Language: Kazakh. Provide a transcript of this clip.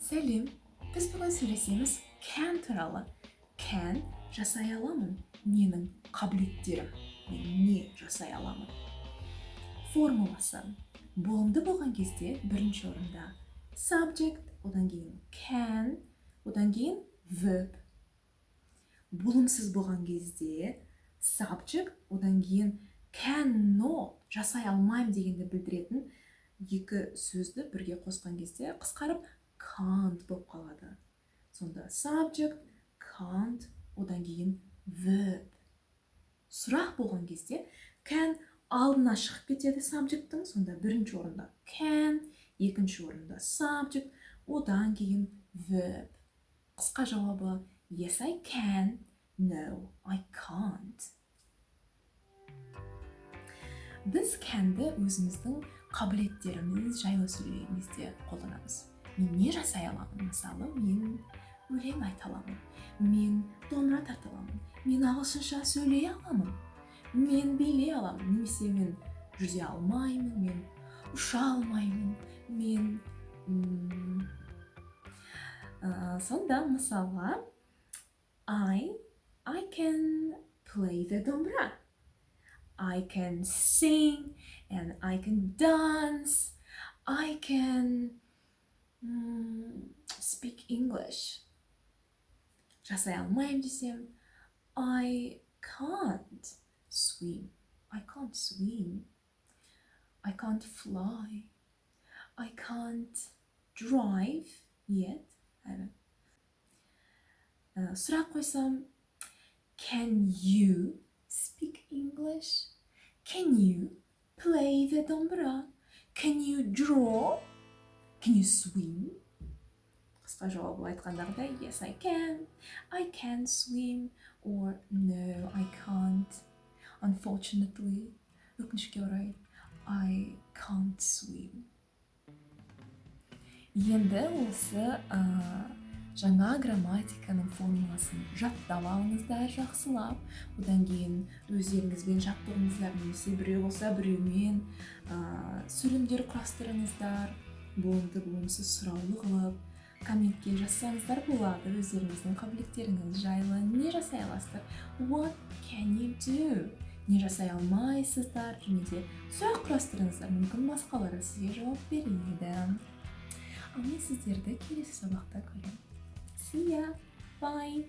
Сәлем, біз бүгін сөйлесеміз can туралы. Can жасай аламын, менің қабілеттерім. Мен не жасай аламын? Формуласы. Болымды болған кезде бірінші орында subject, одан кейін can, одан кейін verb. Болымсыз болған кезде subject, одан кейін cannot, жасай алмаймын дегенді білдіретін екі сөзді бірге қосқан кезде қысқарып can't болып қалады. Сонда subject, can't, одан кейін verb. Сұрақ болған кезде can алдына шығып кетеді subject'тың, сонда бірінші орында can, екінші орында subject, одан кейін verb. Қысқа жауабы yes I can, no I can't. Біз can'ді өзіміздің қабілеттеріміз жайлы сөйлегенімізде қолданамыз. Мен не жасай аламын? Мысалы, мен өлең айта аламын. Мен домбыра тарта аламын. Мен ағылшынша сөйлей аламын. Мен билей аламын. Немесе мен жүзе алмаймын. Мен ұша алмаймын. Мен сонда мысалы I can play the домбыра. I can sing and I can dance. I can speak English. Жасай алмаймын десем, I can't swim. I can't swim. I can't fly. I can't drive yet. Сұрақ қойсам, can you speak English? Can you play the домбыра? Can you draw? Can you swim? Қысқа жауабы айтқандағыдай, yes I can swim, or no I can't. Unfortunately, өкінішке орай, I can't swim. Енді осы жаңа грамматиканың формуласын жаттап алыңыздар жақсылап, одан кейін өздеріңізбен жаттығыңыздар, немесе біреу болса біреумен сөйлемдер құрастырыңыздар, болымды болымсыз сұраулы қылып, комментке жазсаңыздар болады өздеріңіздің қабілеттеріңіз жайлы. Не жасай аласыздар? What can you do? Не жасай алмайсыздар? Және де сұрақ құрастырыңыздар, мүмкін басқалары сізге жауап береді. Ал мен сіздерді келесі сабақта көремін. See ya. Bye.